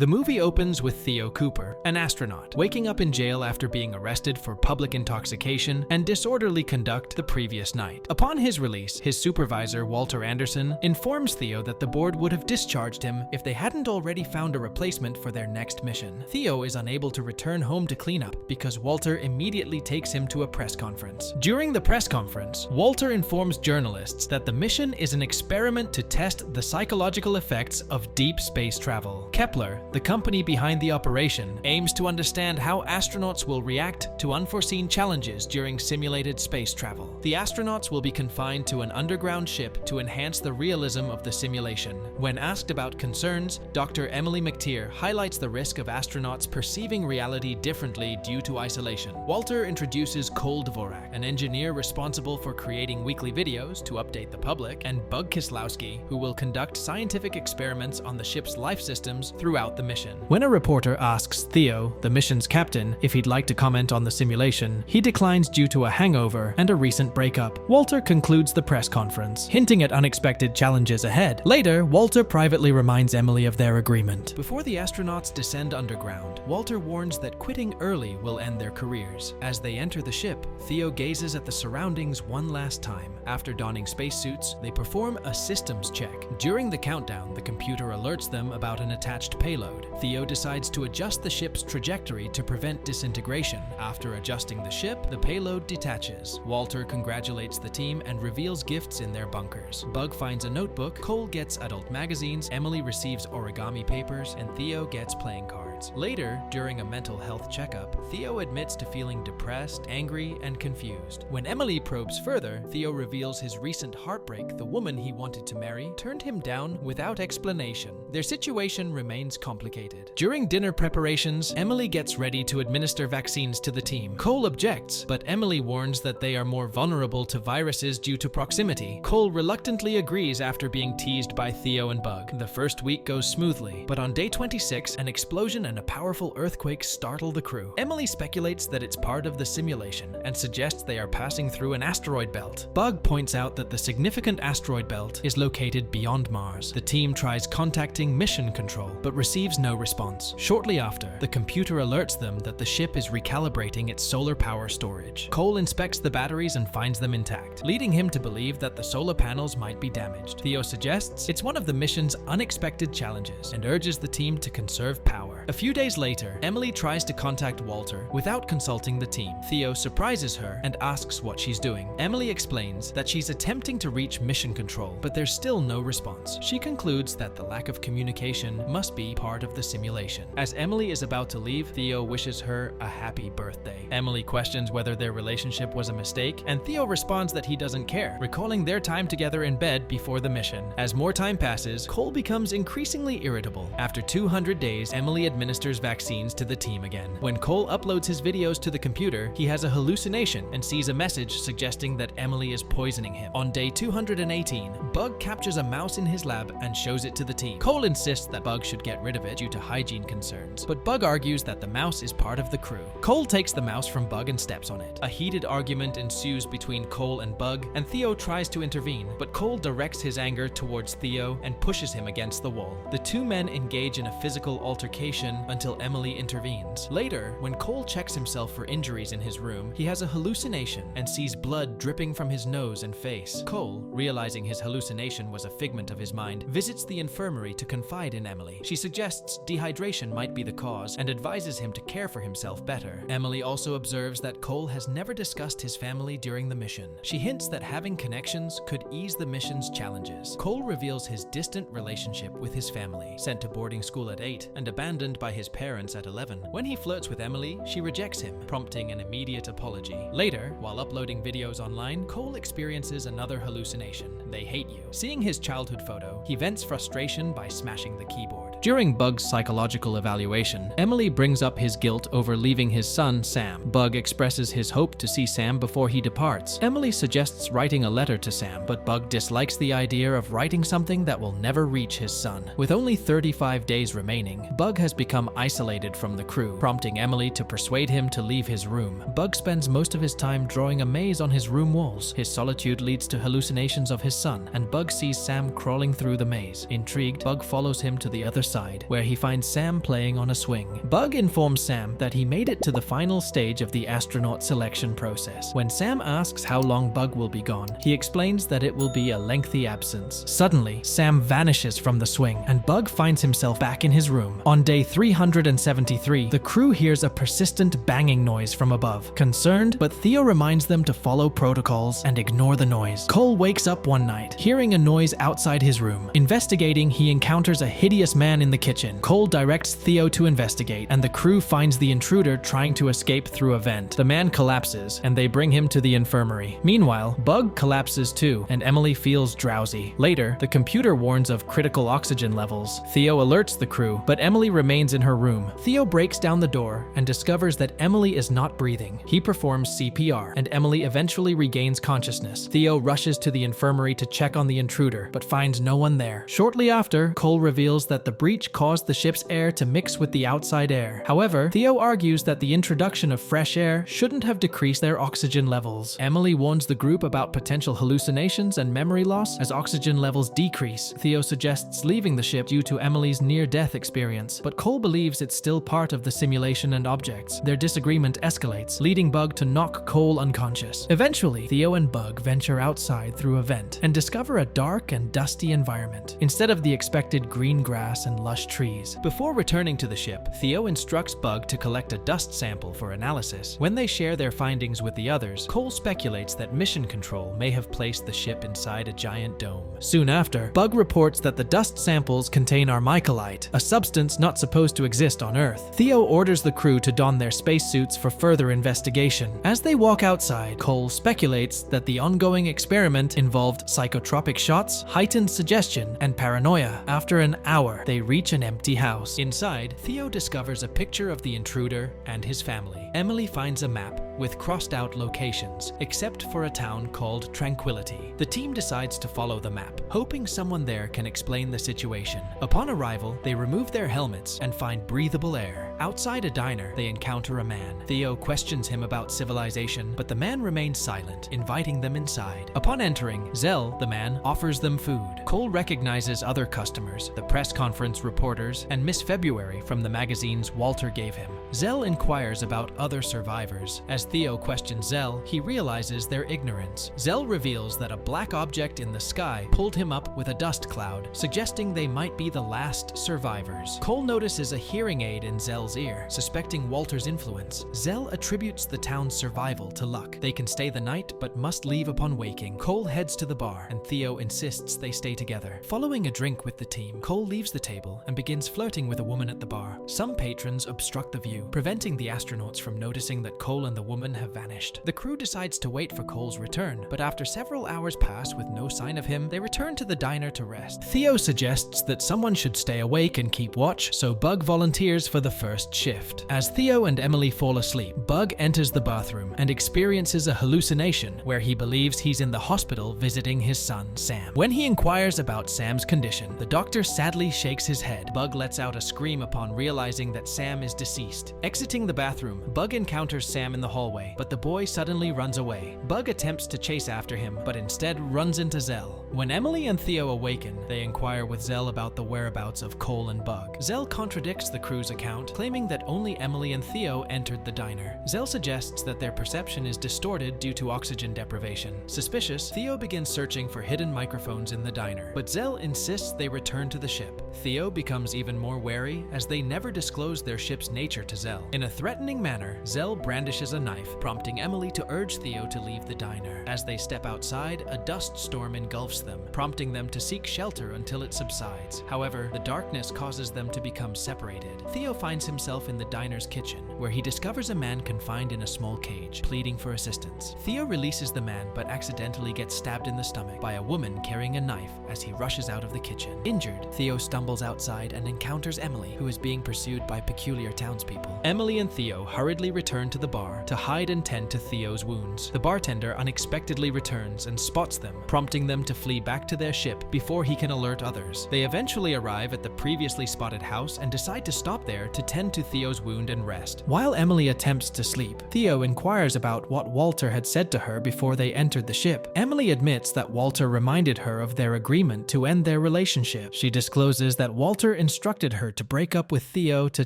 The movie opens with Theo Cooper, an astronaut, waking up in jail after being arrested for public intoxication and disorderly conduct the previous night. Upon his release, his supervisor, Walter Anderson, informs Theo that the board would have discharged him if they hadn't already found a replacement for their next mission. Theo is unable to return home to clean up because Walter immediately takes him to a press conference. During the press conference, Walter informs journalists that the mission is an experiment to test the psychological effects of deep space travel. Kepler, the company behind the operation, aims to understand how astronauts will react to unforeseen challenges during simulated space travel. The astronauts will be confined to an underground ship to enhance the realism of the simulation. When asked about concerns, Dr. Emily McTeer highlights the risk of astronauts perceiving reality differently due to isolation. Walter introduces Cole Dvorak, an engineer responsible for creating weekly videos to update the public, and Bug Kislowski, who will conduct scientific experiments on the ship's life systems throughout the mission. When a reporter asks Theo, the mission's captain, if he'd like to comment on the simulation, he declines due to a hangover and a recent breakup. Walter concludes the press conference, hinting at unexpected challenges ahead. Later, Walter privately reminds Emily of their agreement. Before the astronauts descend underground, Walter warns that quitting early will end their careers. As they enter the ship, Theo gazes at the surroundings one last time. After donning spacesuits, they perform a systems check. During the countdown, the computer alerts them about an attached payload. Theo decides to adjust the ship's trajectory to prevent disintegration. After adjusting the ship, the payload detaches. Walter congratulates the team and reveals gifts in their bunkers. Bug finds a notebook, Cole gets adult magazines, Emily receives origami papers, and Theo gets playing cards. Later, during a mental health checkup, Theo admits to feeling depressed, angry, and confused. When Emily probes further, Theo reveals his recent heartbreak. The woman he wanted to marry turned him down without explanation. Their situation remains complicated. During dinner preparations, Emily gets ready to administer vaccines to the team. Cole objects, but Emily warns that they are more vulnerable to viruses due to proximity. Cole reluctantly agrees after being teased by Theo and Bug. The first week goes smoothly, but on day 26, an explosion and a powerful earthquake startle the crew. Emily speculates that it's part of the simulation and suggests they are passing through an asteroid belt. Bug points out that the significant asteroid belt is located beyond Mars. The team tries contacting mission control, but receives no response. Shortly after, the computer alerts them that the ship is recalibrating its solar power storage. Cole inspects the batteries and finds them intact, leading him to believe that the solar panels might be damaged. Theo suggests it's one of the mission's unexpected challenges and urges the team to conserve power. A few days later, Emily tries to contact Walter without consulting the team. Theo surprises her and asks what she's doing. Emily explains that she's attempting to reach mission control, but there's still no response. She concludes that the lack of communication must be part of the simulation. As Emily is about to leave, Theo wishes her a happy birthday. Emily questions whether their relationship was a mistake, and Theo responds that he doesn't care, recalling their time together in bed before the mission. As more time passes, Cole becomes increasingly irritable. After 200 days, Emily administers vaccines to the team again. When Cole uploads his videos to the computer, he has a hallucination and sees a message suggesting that Emily is poisoning him. On day 218, Bug captures a mouse in his lab and shows it to the team. Cole insists that Bug should get rid of it due to hygiene concerns, but Bug argues that the mouse is part of the crew. Cole takes the mouse from Bug and steps on it. A heated argument ensues between Cole and Bug, and Theo tries to intervene, but Cole directs his anger towards Theo and pushes him against the wall. The two men engage in a physical altercation until Emily intervenes. Later, when Cole checks himself for injuries in his room, he has a hallucination and sees blood dripping from his nose and face. Cole, realizing his hallucination was a figment of his mind, visits the infirmary to confide in Emily. She suggests dehydration might be the cause and advises him to care for himself better. Emily also observes that Cole has never discussed his family during the mission. She hints that having connections could ease the mission's challenges. Cole reveals his distant relationship with his family, sent to boarding school at 8 and abandoned by his parents at 11. When he flirts with Emily, she rejects him, prompting an immediate apology. Later, while uploading videos online, Cole experiences another hallucination. They hate you. Seeing his childhood photo, he vents frustration by smashing the keyboard. During Bug's psychological evaluation, Emily brings up his guilt over leaving his son, Sam. Bug expresses his hope to see Sam before he departs. Emily suggests writing a letter to Sam, but Bug dislikes the idea of writing something that will never reach his son. With only 35 days remaining, Bug has become isolated from the crew, prompting Emily to persuade him to leave his room. Bug spends most of his time drawing a maze on his room walls. His solitude leads to hallucinations of his son, and Bug sees Sam crawling through the maze. Intrigued, Bug follows him to the other side, where he finds Sam playing on a swing. Bug informs Sam that he made it to the final stage of the astronaut selection process. When Sam asks how long Bug will be gone, he explains that it will be a lengthy absence. Suddenly, Sam vanishes from the swing, and Bug finds himself back in his room. On day 373, the crew hears a persistent banging noise from above. Concerned, but Theo reminds them to follow protocols and ignore the noise. Cole wakes up one night, hearing a noise outside his room. Investigating, he encounters a hideous man in the kitchen. Cole directs Theo to investigate, and the crew finds the intruder trying to escape through a vent. The man collapses, and they bring him to the infirmary. Meanwhile, Bug collapses too, and Emily feels drowsy. Later, the computer warns of critical oxygen levels. Theo alerts the crew, but Emily remains in her room. Theo breaks down the door and discovers that Emily is not breathing. He performs CPR, and Emily eventually regains consciousness. Theo rushes to the infirmary to check on the intruder, but finds no one there. Shortly after, Cole reveals that the breach caused the ship's air to mix with the outside air. However, Theo argues that the introduction of fresh air shouldn't have decreased their oxygen levels. Emily warns the group about potential hallucinations and memory loss as oxygen levels decrease. Theo suggests leaving the ship due to Emily's near-death experience, but Cole believes it's still part of the simulation and objects. Their disagreement escalates, leading Bug to knock Cole unconscious. Eventually, Theo and Bug venture outside through a vent and discover a dark and dusty environment, instead of the expected green grass and lush trees. Before returning to the ship, Theo instructs Bug to collect a dust sample for analysis. When they share their findings with the others, Cole speculates that Mission Control may have placed the ship inside a giant dome. Soon after, Bug reports that the dust samples contain armicolite, a substance not supposed to exist on Earth. Theo orders the crew to don their spacesuits for further investigation. As they walk outside, Cole speculates that the ongoing experiment involved psychotropic shots, heightened suggestion, and paranoia. After an hour, they reach an empty house. Inside, Theo discovers a picture of the intruder and his family. Emily finds a map with crossed-out locations, except for a town called Tranquility. The team decides to follow the map, hoping someone there can explain the situation. Upon arrival, they remove their helmets and find breathable air. Outside a diner, they encounter a man. Theo questions him about civilization, but the man remains silent, inviting them inside. Upon entering, Zell, the man, offers them food. Cole recognizes other customers, the press conference reporters, and Miss February from the magazines Walter gave him. Zell inquires about other survivors. As Theo questions Zell, he realizes their ignorance. Zell reveals that a black object in the sky pulled him up with a dust cloud, suggesting they might be the last survivors. Cole notices a hearing aid in Zell's ear, suspecting Walter's influence. Zell attributes the town's survival to luck. They can stay the night, but must leave upon waking. Cole heads to the bar, and Theo insists they stay together. Following a drink with the team, Cole leaves the table and begins flirting with a woman at the bar. Some patrons obstruct the view, preventing the astronauts from noticing that Cole and the woman have vanished. The crew decides to wait for Cole's return, but after several hours pass with no sign of him, they return to the diner to rest. Theo suggests that someone should stay awake and keep watch, so Bug volunteers for the first shift. As Theo and Emily fall asleep, Bug enters the bathroom and experiences a hallucination where he believes he's in the hospital visiting his son, Sam. When he inquires about Sam's condition, the doctor sadly shakes his head. Bug lets out a scream upon realizing that Sam is deceased. Exiting the bathroom, Bug encounters Sam in the hallway, but the boy suddenly runs away. Bug attempts to chase after him, but instead runs into Zell. When Emily and Theo awaken, they inquire with Zell about the whereabouts of Cole and Bug. Zell contradicts the crew's account, claiming that only Emily and Theo entered the diner. Zell suggests that their perception is distorted due to oxygen deprivation. Suspicious, Theo begins searching for hidden microphones in the diner, but Zell insists they return to the ship. Theo becomes even more wary as they never disclose their ship's nature to Zell. In a threatening manner, Zell brandishes a knife, prompting Emily to urge Theo to leave the diner. As they step outside, a dust storm engulfs them, prompting them to seek shelter until it subsides. However, the darkness causes them to become separated. Theo finds himself in the diner's kitchen, where he discovers a man confined in a small cage, pleading for assistance. Theo releases the man, but accidentally gets stabbed in the stomach by a woman carrying a knife as he rushes out of the kitchen. Injured, Theo stumbles outside and encounters Emily, who is being pursued by peculiar townspeople. Emily and Theo hurriedly return to the bar to hide and tend to Theo's wounds. The bartender unexpectedly returns and spots them, prompting them to flee back to their ship before he can alert others. They eventually arrive at the previously spotted house and decide to stop there to tend tend to Theo's wound and rest. While Emily attempts to sleep, Theo inquires about what Walter had said to her before they entered the ship. Emily admits that Walter reminded her of their agreement to end their relationship. She discloses that Walter instructed her to break up with Theo to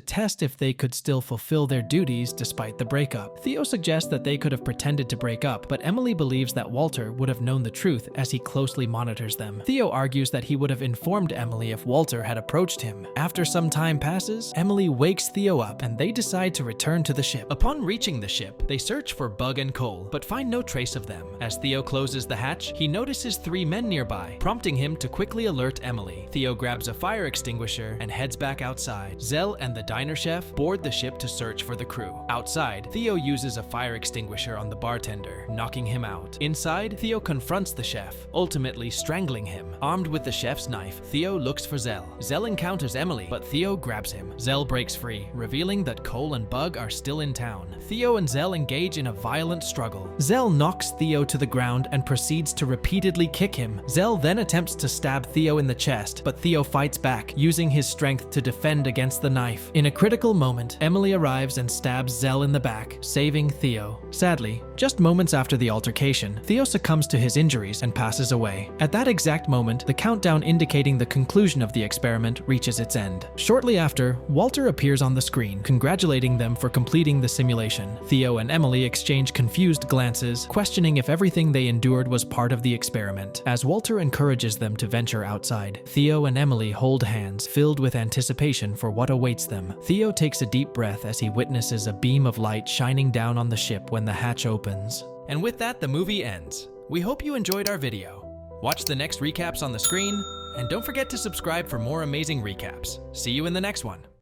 test if they could still fulfill their duties despite the breakup. Theo suggests that they could have pretended to break up, but Emily believes that Walter would have known the truth as he closely monitors them. Theo argues that he would have informed Emily if Walter had approached him. After some time passes, Emily wakes Theo up and they decide to return to the ship. Upon reaching the ship, they search for Bug and Cole, but find no trace of them. As Theo closes the hatch, he notices 3 men nearby, prompting him to quickly alert Emily. Theo grabs a fire extinguisher and heads back outside. Zell and the diner chef board the ship to search for the crew. Outside, Theo uses a fire extinguisher on the bartender, knocking him out. Inside, Theo confronts the chef, ultimately strangling him. Armed with the chef's knife, Theo looks for Zell. Zell encounters Emily, but Theo grabs him. Zell breaks free, revealing that Cole and Bug are still in town. Theo and Zell engage in a violent struggle. Zell knocks Theo to the ground and proceeds to repeatedly kick him. Zell then attempts to stab Theo in the chest, but Theo fights back, using his strength to defend against the knife. In a critical moment, Emily arrives and stabs Zell in the back, saving Theo. Sadly, just moments after the altercation, Theo succumbs to his injuries and passes away. At that exact moment, the countdown indicating the conclusion of the experiment reaches its end. Shortly after, Walter appears on the screen, congratulating them for completing the simulation. Theo and Emily exchange confused glances, questioning if everything they endured was part of the experiment. As Walter encourages them to venture outside, Theo and Emily hold hands, filled with anticipation for what awaits them. Theo takes a deep breath as he witnesses a beam of light shining down on the ship when the hatch opens. And with that, the movie ends. We hope you enjoyed our video. Watch the next recaps on the screen, and don't forget to subscribe for more amazing recaps. See you in the next one.